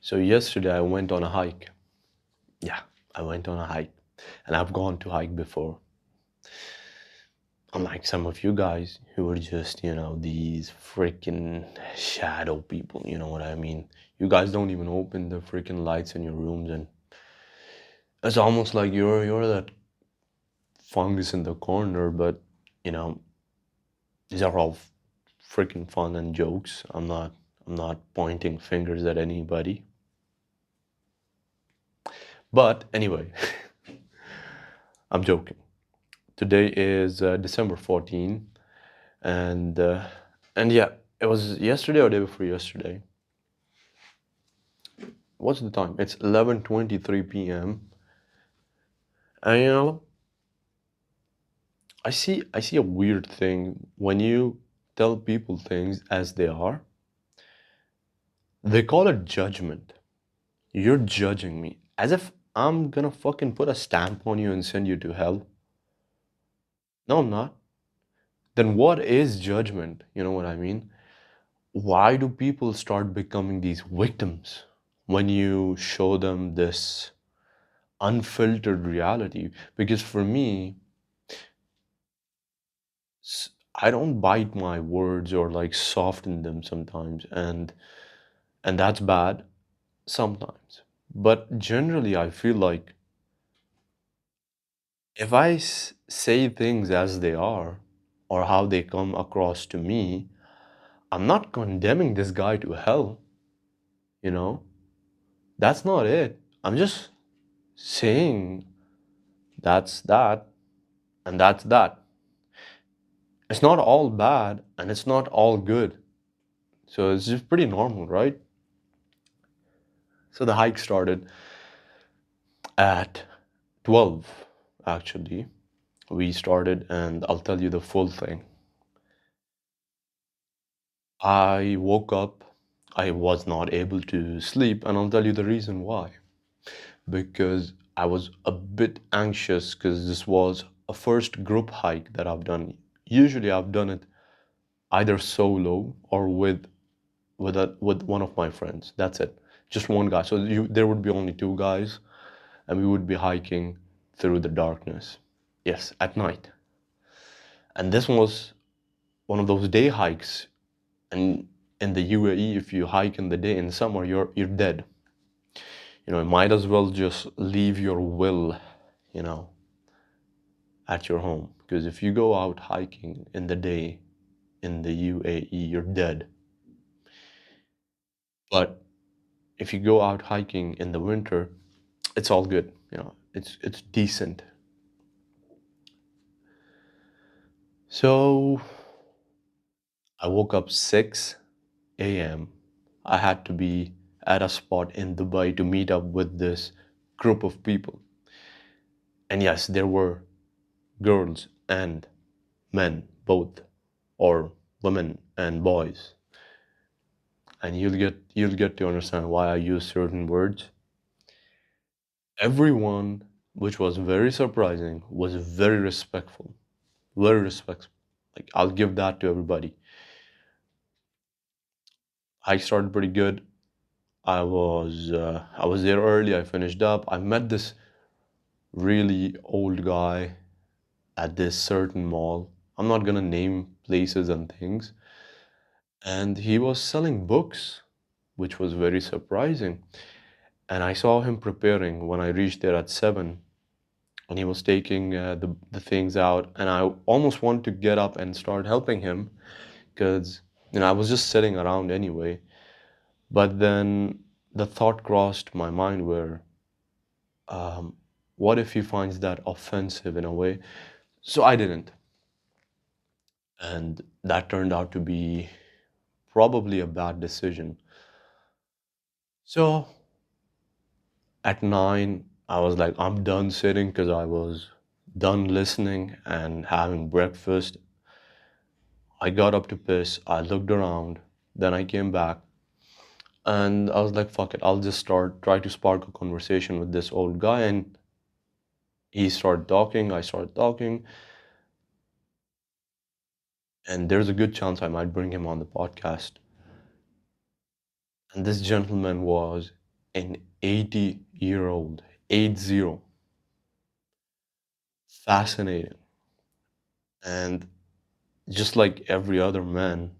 So yesterday I went on a hike. Yeah, I went on a hike. And I've gone to hike before. Unlike some of you guys who are just, these freaking shadow people, you know what I mean? You guys don't even open the freaking lights in your rooms and it's almost like you're that fungus in the corner, but you know, these are all freaking fun and jokes. I'm not pointing fingers at anybody. But anyway, I'm joking. Today is December 14th, and yeah, it was yesterday or day before yesterday. What's the time? It's 11:23 p.m. And I see a weird thing when you tell people things as they are. They call it judgment. You're judging me as if I'm gonna fucking put a stamp on you and send you to hell. No, I'm not. Then what is judgment? You know what I mean? Why do people start becoming these victims when you show them this unfiltered reality? Because for me, I don't bite my words or like soften them sometimes, and that's bad sometimes. But generally, I feel like if I say things as they are or how they come across to me, I'm not condemning this guy to hell, you know? That's not it. I'm just saying that's that and that's that. It's not all bad and it's not all good. So it's just pretty normal, right? So the hike started at 12, actually. We started, and I'll tell you the full thing. I woke up, I was not able to sleep, and I'll tell you the reason why. Because I was a bit anxious because this was a first group hike that I've done. Usually I've done it either solo or with one of my friends. That's it. Just one guy. So there would be only two guys and we would be hiking through the darkness. Yes, at night. And this was one of those day hikes. And in the UAE, if you hike in the day in summer, you're dead. You might as well just leave your will, you know, at your home. Because if you go out hiking in the day in the UAE, you're dead. But if you go out hiking in the winter, it's all good. It's decent. So I woke up 6 a.m. I had to be at a spot in Dubai to meet up with this group of people. And yes, there were girls and men both, or women and boys. And you'll get to understand why I use certain words. Everyone, which was very surprising, was very respectful. Very respectful. Like I'll give that to everybody. I started pretty good. I was there early. I finished up. I met this really old guy at this certain mall. I'm not gonna name places and things. And he was selling books, which was very surprising. And I saw him preparing when I reached there at 7, and he was taking the things out. And I almost wanted to get up and start helping him because I was just sitting around anyway. But then the thought crossed my mind where, um, what if he finds that offensive in a way? So I didn't. And that turned out to be probably a bad decision. So at 9, I was like, I'm done sitting because I was done listening and having breakfast. I got up to piss. I looked around. Then I came back and I was like, fuck it. I'll just try to spark a conversation with this old guy. And he started talking. I started talking. And there's a good chance I might bring him on the podcast. And this gentleman was an 80-year-old, 80, fascinating. And just like every other man,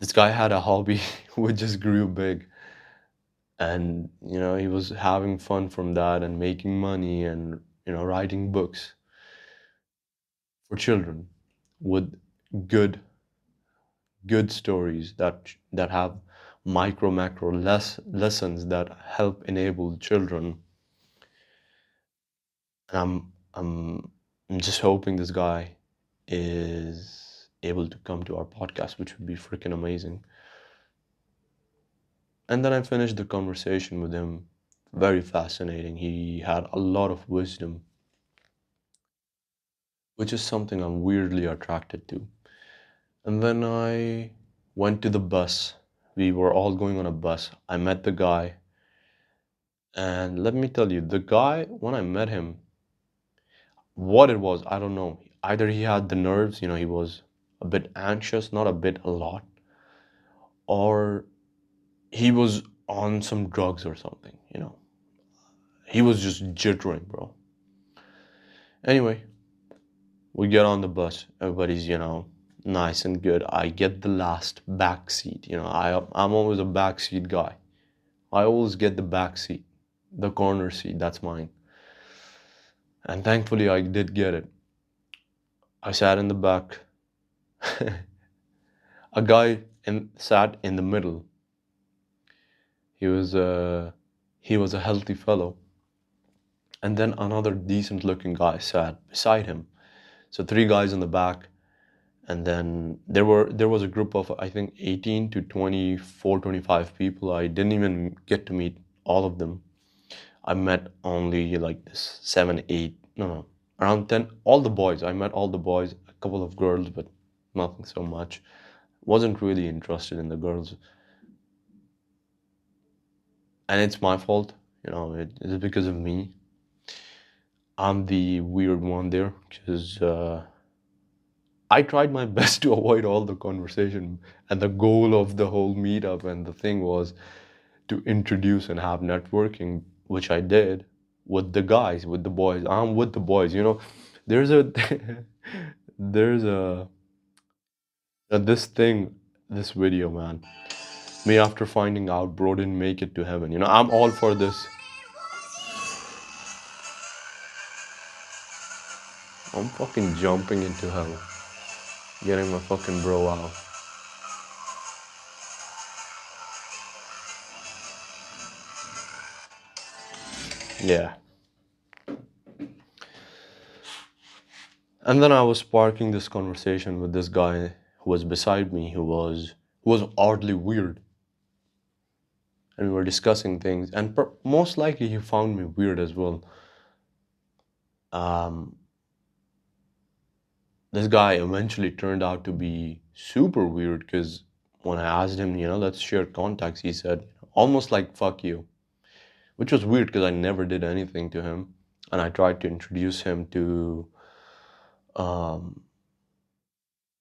this guy had a hobby which just grew big. And, he was having fun from that and making money and, writing books for children with good, good stories that have micro, macro lessons that help enable children. And I'm just hoping this guy is able to come to our podcast, which would be freaking amazing. And then I finished the conversation with him. Very fascinating. He had a lot of wisdom, which is something I'm weirdly attracted to. And then I went to the bus. We were all going on a bus. I met the guy. And let me tell you, the guy, when I met him, what it was, I don't know. Either he had the nerves, he was a bit anxious, not a bit, a lot, or he was on some drugs or something. He was just jittering, bro. Anyway, we get on the bus. Everybody's, nice and good. I get the last back seat. I'm always a back seat guy. I always get the back seat, the corner seat. That's mine. And thankfully, I did get it. I sat in the back. A guy sat in the middle. He was a he was a healthy fellow. And then another decent-looking guy sat beside him. So three guys in the back. And then there was a group of I think 18 to 24, 25 people. I didn't even get to meet all of them. I met only like this seven, eight, no, around 10. All the boys. I met all the boys, a couple of girls, but nothing so much. Wasn't really interested in the girls, and it's my fault. It's because of me. I'm the weird one there because I tried my best to avoid all the conversation, and the goal of the whole meetup and the thing was to introduce and have networking, which I did with the guys, with the boys. I'm with the boys. There's a there's this thing, this video, man. Me after finding out bro didn't make it to heaven. I'm all for this. I'm fucking jumping into hell, getting my fucking bro out. Yeah. And then I was sparking this conversation with this guy who was beside me, who was oddly weird, and we were discussing things, and most likely he found me weird as well. Um, this guy eventually turned out to be super weird because when I asked him, let's share contacts, he said almost like "fuck you," which was weird because I never did anything to him, and I tried to introduce him um,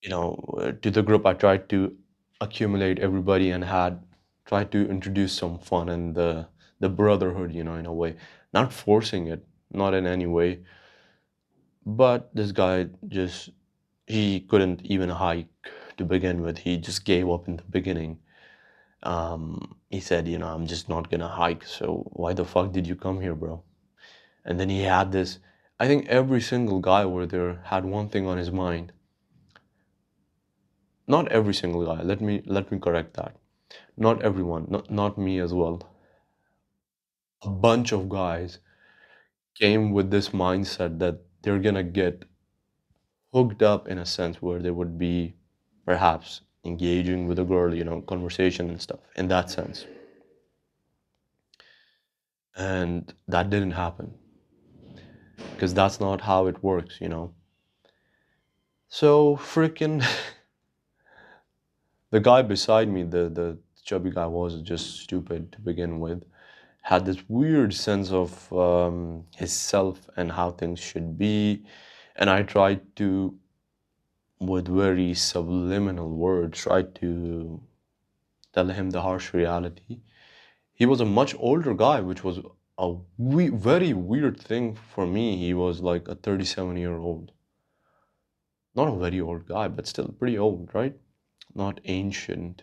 to the group. I tried to accumulate everybody and had tried to introduce some fun and the brotherhood, in a way, not forcing it, not in any way. But this guy just he couldn't even hike to begin with. He just gave up in the beginning. He said, I'm just not gonna hike. So why the fuck did you come here, bro? And then he had this. I think every single guy over there had one thing on his mind. Not every single guy. Let me correct that. Not everyone, not me as well. A bunch of guys came with this mindset that they're gonna get hooked up in a sense where they would be perhaps engaging with a girl, conversation and stuff in that sense. And that didn't happen because that's not how it works. So freaking the guy beside me, the chubby guy, was just stupid to begin with. Had this weird sense of his self and how things should be. And I tried to, with very subliminal words, try to tell him the harsh reality. he was a much older guy, which was a very weird thing for me. He was like a 37-year-old. Not a very old guy, but still pretty old, right? Not ancient.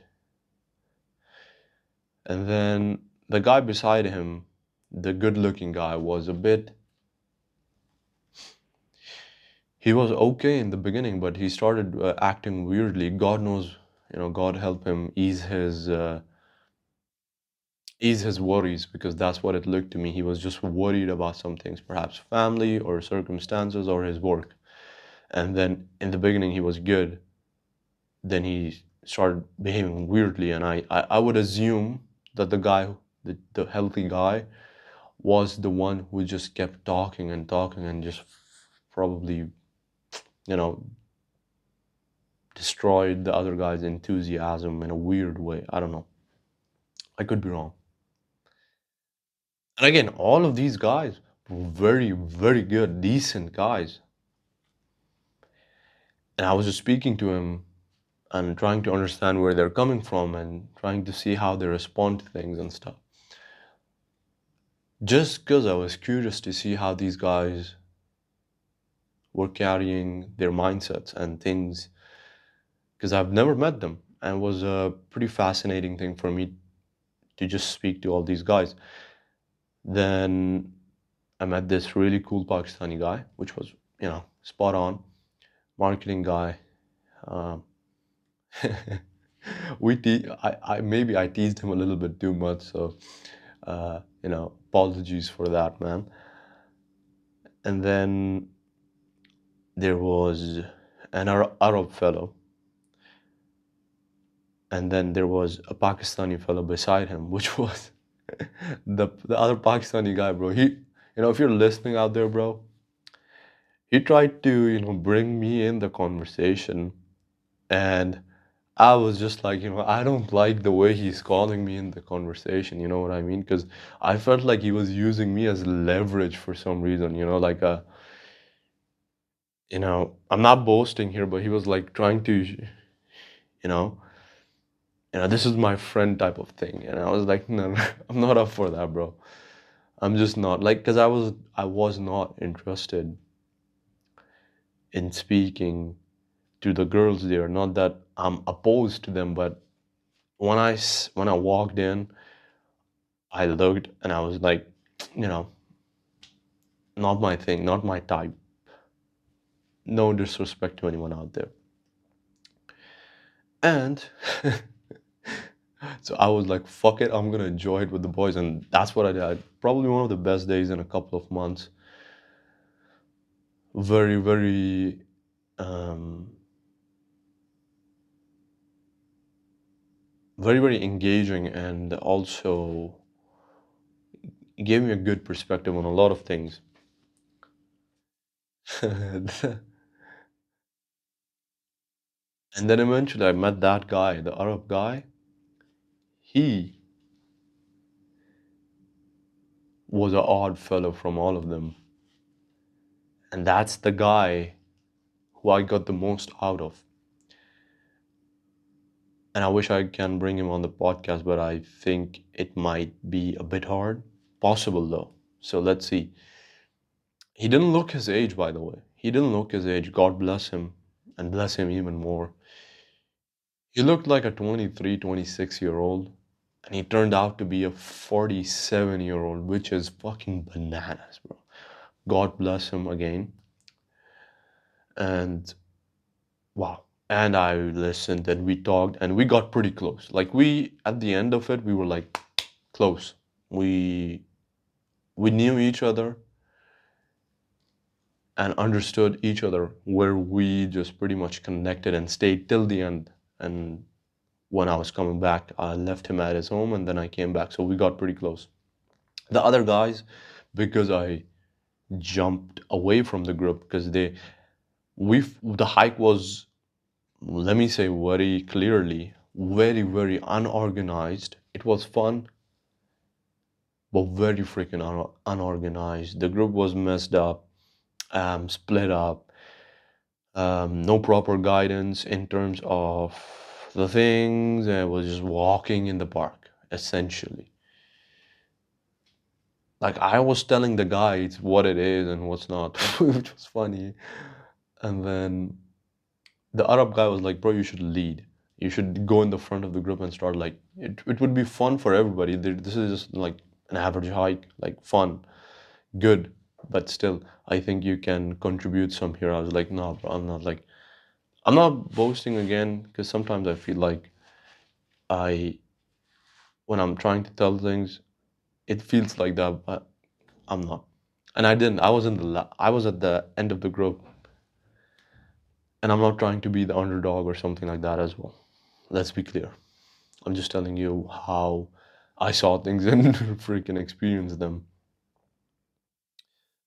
And then the guy beside him, the good-looking guy, was a bit. He was okay in the beginning, but he started acting weirdly. God knows, God help him ease his worries, because that's what it looked to me. He was just worried about some things, perhaps family or circumstances or his work. And then in the beginning he was good. Then he started behaving weirdly, and I would assume that the healthy guy, was the one who just kept talking and talking and just probably, you know, destroyed the other guy's enthusiasm in a weird way. I don't know. I could be wrong. And again, all of these guys were very, very good, decent guys. And I was just speaking to him and trying to understand where they're coming from and trying to see how they respond to things and stuff. Just because I was curious to see how these guys were carrying their mindsets and things, because I've never met them. And it was a pretty fascinating thing for me to just speak to all these guys. Then I met this really cool Pakistani guy, which was, spot on. Marketing guy. Um, maybe I teased him a little bit too much, so apologies for that, man. And then there was an Arab fellow, and then there was a Pakistani fellow beside him, which was the other Pakistani guy, bro. If you're listening out there, bro, he tried to, bring me in the conversation, and I was just like, I don't like the way he's calling me in the conversation, you know what I mean? Because I felt like he was using me as leverage for some reason, like I'm not boasting here, but he was like trying to, know, this is my friend type of thing. And I was like, no, no, I'm not up for that, bro. I'm just not like, because I was not interested in speaking to the girls there. Not that I'm opposed to them, but when I walked in, I looked and I was like, you know, not my thing, not my type. No disrespect to anyone out there. And so I was like, fuck it, I'm gonna enjoy it with the boys, and that's what I did. Probably one of the best days in a couple of months. Very, very, um, very, very engaging, and also gave me a good perspective on a lot of things. And then eventually I met that guy, the Arab guy. He was an odd fellow from all of them. And that's the guy who I got the most out of. And I wish I can bring him on the podcast, but I think it might be a bit hard. Possible though. So let's see. He didn't look his age, by the way. He didn't look his age. God bless him and bless him even more. He looked like a 23, 26-year-old, and he turned out to be a 47-year-old, which is fucking bananas, bro. God bless him again. And wow. And I listened and we talked and we got pretty close. Like at the end of it, we were like close. We we knew each other and understood each other, where we just pretty much connected and stayed till the end. And when I was coming back, I left him at his home and then I came back. So we got pretty close. The other guys, because I jumped away from the group, because the hike was, let me say very clearly, very, very unorganized. It was fun, but very freaking unorganized. The group was messed up, split up, no proper guidance in terms of the things. I was just walking in the park, essentially. Like I was telling the guys what it is and what's not, which was funny. And then the Arab guy was like, "Bro, you should lead. You should go in the front of the group and start like it would be fun for everybody. This is just like an average hike, like fun, good, but still, I think you can contribute some here." I was like, "No, bro, I'm not like I'm not boasting again because sometimes I feel like I when I'm trying to tell things, it feels like that, but I'm not." And I didn't. I was in the I was at the end of the group, and I'm not trying to be the underdog or something like that as well. Let's be clear. I'm just telling you how I saw things and freaking experienced them.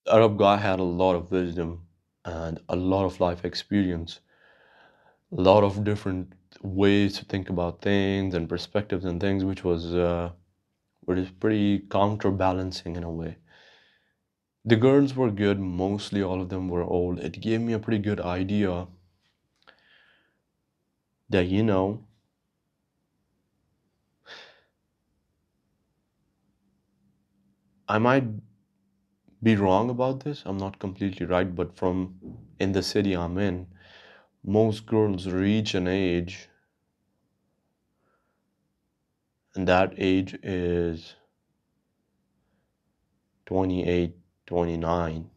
The Arab guy had a lot of wisdom and a lot of life experience, a lot of different ways to think about things and perspectives and things, which is pretty counterbalancing in a way. The girls were good, mostly all of them were old. It gave me a pretty good idea that, I might be wrong about this. I'm not completely right, but from in the city I'm in, most girls reach an age, and that age is 28, 29,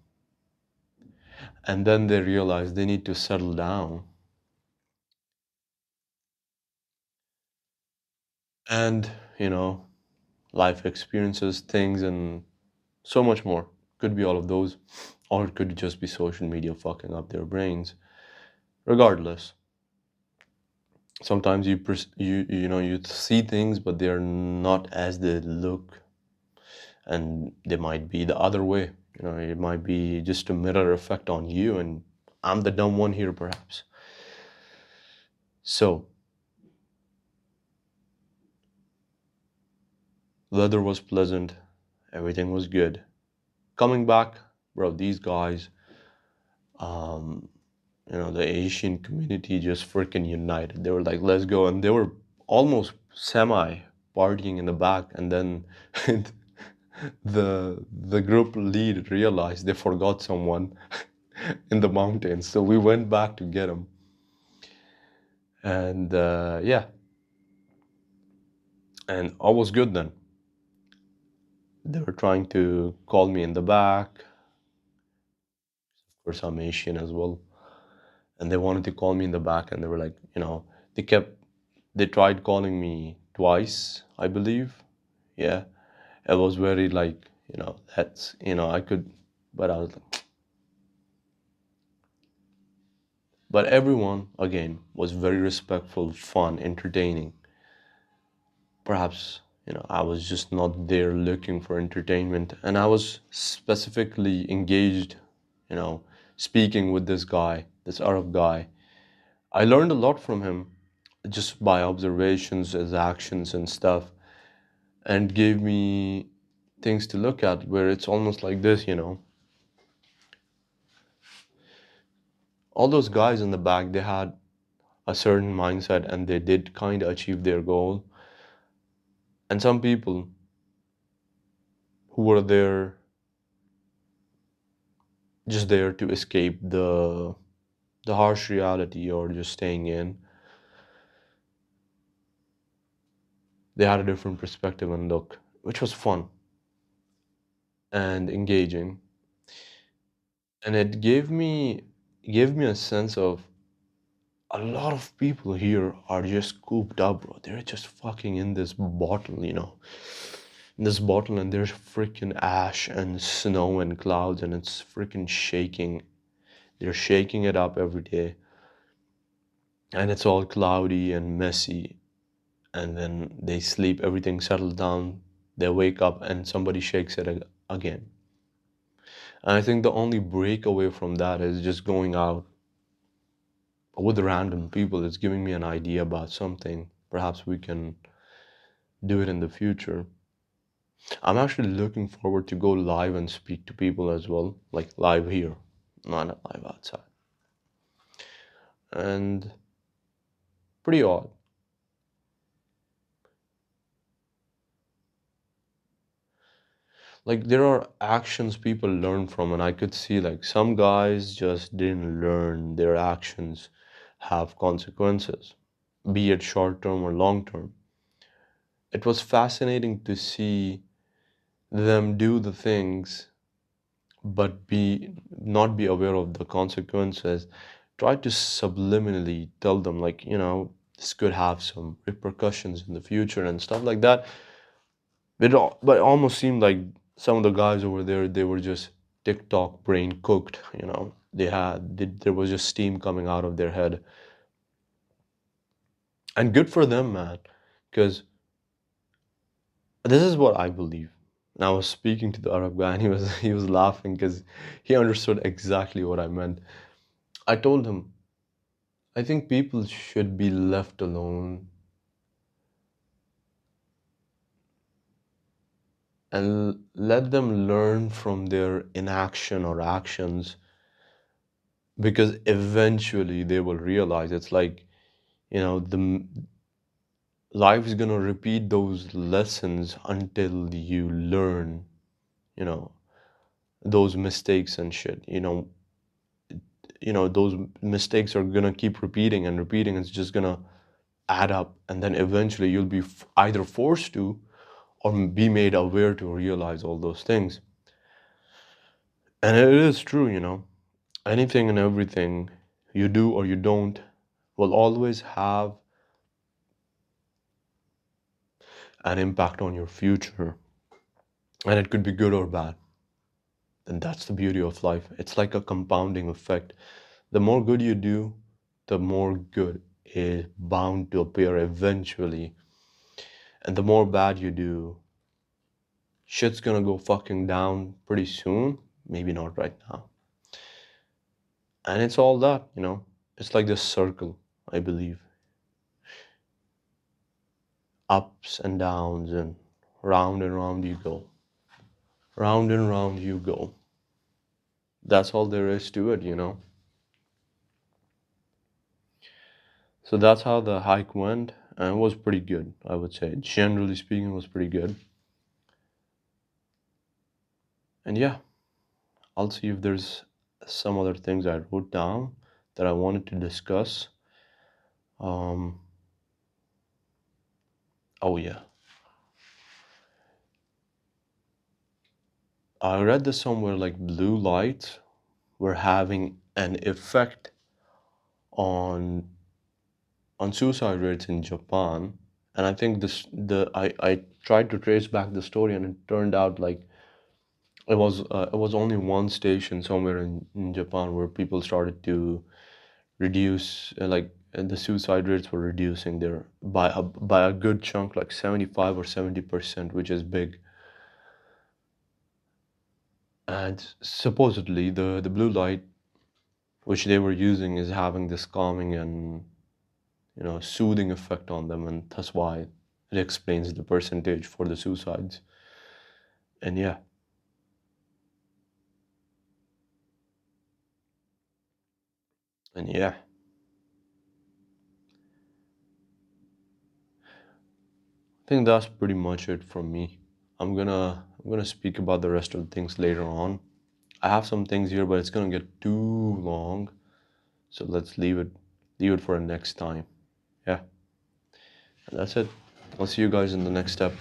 and then they realize they need to settle down and, life experiences, things, and so much more. Could be all of those, or it could just be social media fucking up their brains. Regardless, sometimes you see things, but they're not as they look, and they might be the other way. It might be just a mirror effect on you, and I'm the dumb one here, perhaps. So, weather was pleasant, everything was good. Coming back, bro, these guys, um, the Asian community just freaking united. They were like, let's go. And they were almost semi partying in the back. And then the group lead realized they forgot someone in the mountains. So we went back to get him. And yeah, and all was good then. They were trying to call me in the back for some Asian as well. And they wanted to call me in the back, and they were like, they kept, they tried calling me twice, I believe. Yeah, it was very like, that's, I could, but I was like, but everyone, again, was very respectful, fun, entertaining. Perhaps, I was just not there looking for entertainment, and I was specifically engaged, you know, speaking with this guy, this Arab guy. I learned a lot from him just by observations, his actions and stuff, and gave me things to look at where it's almost like this, all those guys in the back, they had a certain mindset and they did kind of achieve their goal. And some people who were there, just there to escape the harsh reality or just staying in, they had a different perspective and look, which was fun and engaging. And it gave me a sense of a lot of people here are just cooped up, bro. They're just fucking in this bottle, in this bottle, and there's freaking ash and snow and clouds, and it's freaking shaking. They're shaking it up every day, and it's all cloudy and messy. And then they sleep, everything settles down. They wake up, and somebody shakes it again. And I think the only breakaway from that is just going out with random people. It's giving me an idea about something. Perhaps we can do it in the future. I'm actually looking forward to go live and speak to people as well, like live here, not live outside. And pretty odd. Like there are actions people learn from, and I could see like some guys just didn't learn their actions have consequences, be it short term or long term. It was fascinating to see them do the things but be not be aware of the consequences. Try to subliminally tell them like, this could have some repercussions in the future and stuff like that. But it almost seemed like some of the guys over there, they were just TikTok brain cooked, there was just steam coming out of their head. And good for them, man, because this is what I believe. And I was speaking to the Arab guy and he was laughing because he understood exactly what I meant. I told him, I think people should be left alone and let them learn from their inaction or actions, because eventually they will realize it's like, the life is gonna repeat those lessons until you learn, you know, those mistakes and shit. Those mistakes are gonna keep repeating and repeating. It's just gonna add up, and then eventually you'll be either forced to or be made aware to realize all those things. And it is true, anything and everything you do or you don't will always have an impact on your future, and it could be good or bad. And that's the beauty of life. It's like a compounding effect. The more good you do, the more good is bound to appear eventually. And the more bad you do, shit's gonna go fucking down pretty soon. Maybe not right now. And it's all that. It's like this circle, I believe. Ups and downs, and round you go. Round and round you go. That's all there is to it. So that's how the hike went, and it was pretty good, I would say. Generally speaking, it was pretty good. And yeah, I'll see if there's some other things I wrote down that I wanted to discuss. Um, oh yeah, I read this somewhere like blue lights were having an effect on suicide rates in Japan. And I think I tried to trace back the story, and it turned out like it was only one station somewhere in Japan where people started to reduce the suicide rates were reducing there by a good chunk, like 75 or 70%, which is big. And supposedly the blue light which they were using is having this calming and soothing effect on them, and that's why it explains the percentage for the suicides. And yeah, and yeah, I think that's pretty much it from me. I'm gonna speak about the rest of the things later on. I have some things here, but it's gonna get too long, so let's leave it for the next time. Yeah, and that's it. I'll see you guys in the next step.